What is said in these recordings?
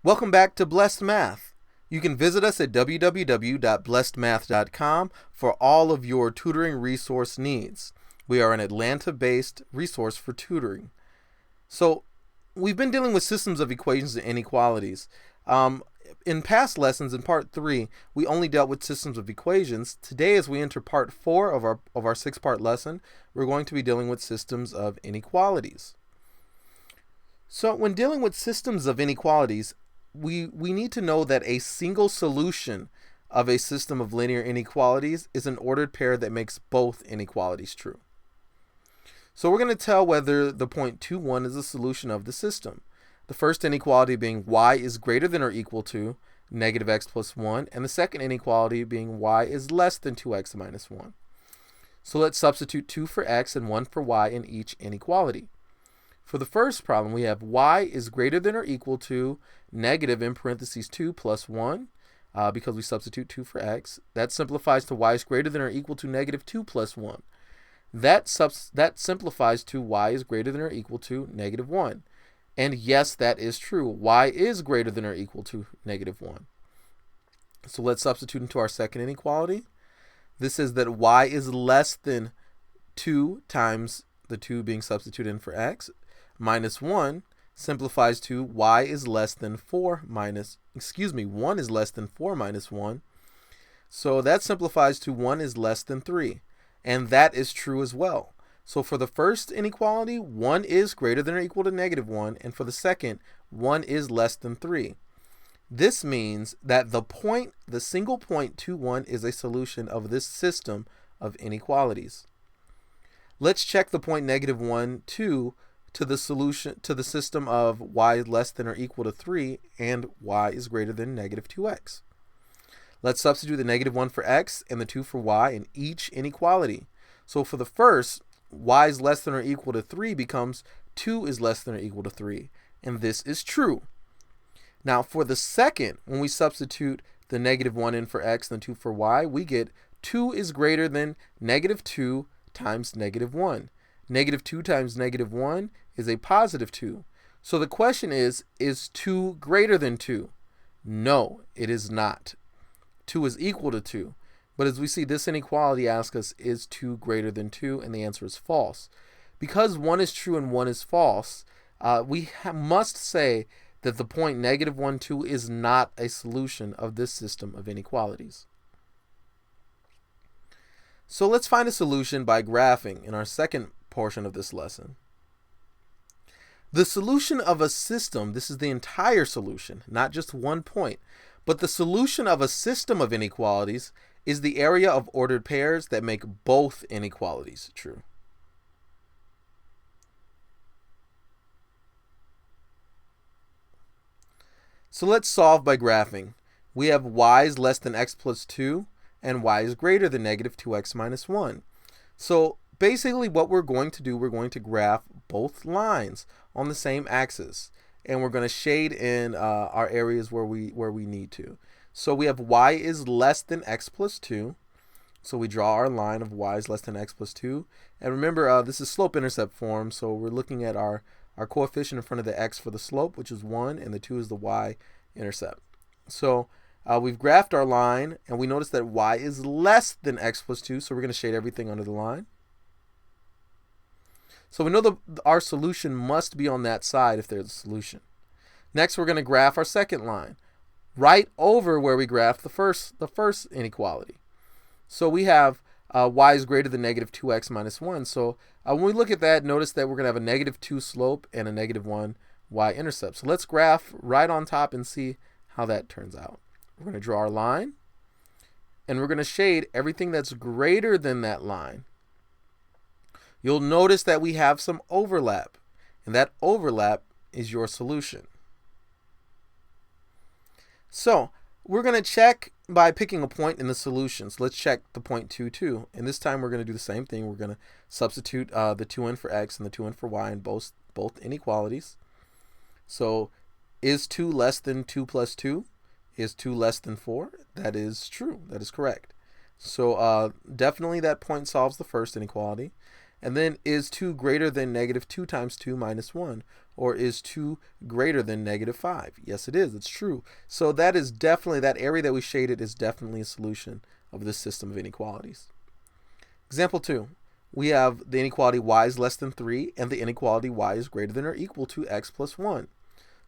Welcome back to Blessed Math. You can visit us at www.blessedmath.com for all of your tutoring resource needs. We are an Atlanta-based resource for tutoring. So we've been dealing with systems of equations and inequalities. In past lessons, in part 3, we only dealt with systems of equations. Today, as we enter part 4 of our 6-part lesson, we're going to be dealing with systems of inequalities. So when dealing with systems of inequalities, we need to know that a single solution of a system of linear inequalities is an ordered pair that makes both inequalities true. So we're going to tell whether the point 2, 1 is a solution of the system. The first inequality being y is greater than or equal to negative x plus 1, and the second inequality being y is less than 2x minus 1. So let's substitute 2 for x and 1 for y in each inequality. For the first problem, we have y is greater than or equal to negative in parentheses 2 plus 1, because we substitute 2 for x. That simplifies to y is greater than or equal to negative 2 plus 1. That simplifies to y is greater than or equal to negative 1. And yes, that is true. Y is greater than or equal to negative 1. So let's substitute into our second inequality. This is that y is less than 2 times the 2 being substituted in for x, minus 1 simplifies to y is less than 1 is less than 4 minus 1. So that simplifies to 1 is less than 3. And that is true as well. So for the first inequality, 1 is greater than or equal to negative 1, and for the second, 1 is less than 3. This means that the single point 2, 1 is a solution of this system of inequalities. Let's check the point negative 1, 2 to the system of y less than or equal to 3 and y is greater than negative 2x. Let's substitute the negative 1 for x and the 2 for y in each inequality. So for the first, y is less than or equal to 3 becomes 2 is less than or equal to 3, and this is true. Now for the second, when we substitute the negative 1 in for x and the 2 for y, we get 2 is greater than negative 2 times negative 1. Negative 2 times negative 1 is a positive 2. So the question is 2 greater than 2? No, it is not. 2 is equal to 2. But as we see, this inequality asks us, is 2 greater than 2? And the answer is false. Because 1 is true and 1 is false, we must say that the point negative 1, 2 is not a solution of this system of inequalities. So let's find a solution by graphing in our second portion of this lesson. The solution of a system, this is the entire solution, not just one point, but the solution of a system of inequalities is the area of ordered pairs that make both inequalities true. So let's solve by graphing. We have y is less than x plus 2 and y is greater than negative 2x minus 1. So basically what we're going to do, we're going to graph both lines on the same axis, and we're going to shade in our areas where we need to. So we have y is less than x plus 2. So we draw our line of y is less than x plus 2. And remember, this is slope-intercept form, so we're looking at our coefficient in front of the x for the slope, which is 1, and the 2 is the y-intercept. So we've graphed our line, and we notice that y is less than x plus 2, so we're going to shade everything under the line. So we know our solution must be on that side if there's a solution. Next, we're going to graph our second line, right over where we graphed the first inequality. So we have y is greater than negative 2x minus 1. So when we look at that, notice that we're going to have a negative 2 slope and a negative 1 y-intercept. So let's graph right on top and see how that turns out. We're going to draw our line, and we're going to shade everything that's greater than that line. You'll notice that we have some overlap, and that overlap is your solution. So we're going to check by picking a point in the solution. So let's check the point 2, 2. And this time we're going to do the same thing. We're going to substitute the 2 in for x and the 2 in for y in both inequalities. So is 2 less than 2 plus 2? Is 2 less than 4? That is true. That is correct. So definitely that point solves the first inequality. And then is 2 greater than negative 2 times 2 minus 1? Or is 2 greater than negative 5? Yes, it is. It's true. So that is definitely, that area that we shaded is definitely a solution of this system of inequalities. Example 2. We have the inequality y is less than 3 and the inequality y is greater than or equal to x plus 1.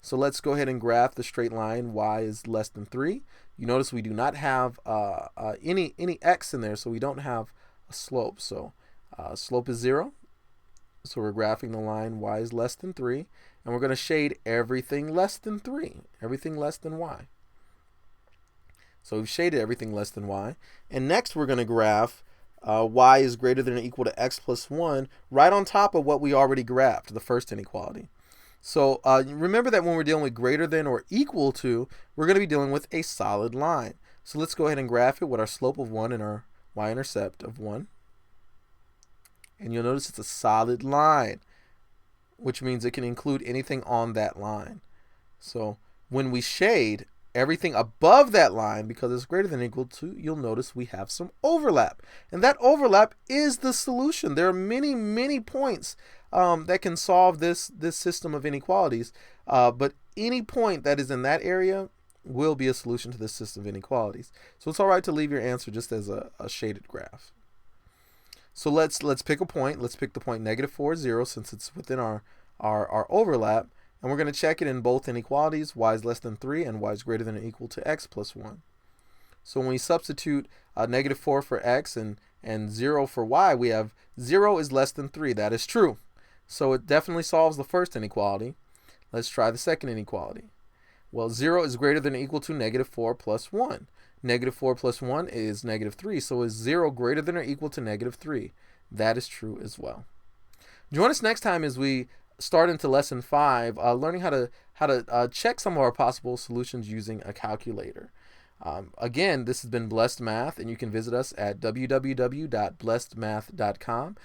So let's go ahead and graph the straight line y is less than 3. You notice we do not have any x in there, so we don't have a slope. So slope is 0. So we're graphing the line y is less than 3. And we're going to shade everything less than 3, everything less than y. So we've shaded everything less than y. And next we're going to graph y is greater than or equal to x plus 1 right on top of what we already graphed, the first inequality. So remember that when we're dealing with greater than or equal to, we're going to be dealing with a solid line. So let's go ahead and graph it with our slope of 1 and our y-intercept of 1. And you'll notice it's a solid line, which means it can include anything on that line. So when we shade everything above that line, because it's greater than or equal to, you'll notice we have some overlap. And that overlap is the solution. There are many, many points that can solve this system of inequalities, but any point that is in that area will be a solution to this system of inequalities. So it's all right to leave your answer just as a shaded graph. So let's pick a point. Let's pick the point -4, 0, since it's within our overlap, and we're going to check it in both inequalities, y is less than 3 and y is greater than or equal to x plus 1. So when we substitute -4 for x and 0 for y, we have 0 is less than 3. That is true. So it definitely solves the first inequality. Let's try the second inequality. Well, 0 is greater than or equal to -4 plus 1. -4 plus 1 is -3. So is 0 greater than or equal to -3? That is true as well. Join us next time as we start into lesson 5, learning how to check some of our possible solutions using a calculator. Again, this has been Blessed Math, and you can visit us at www.blessedmath.com.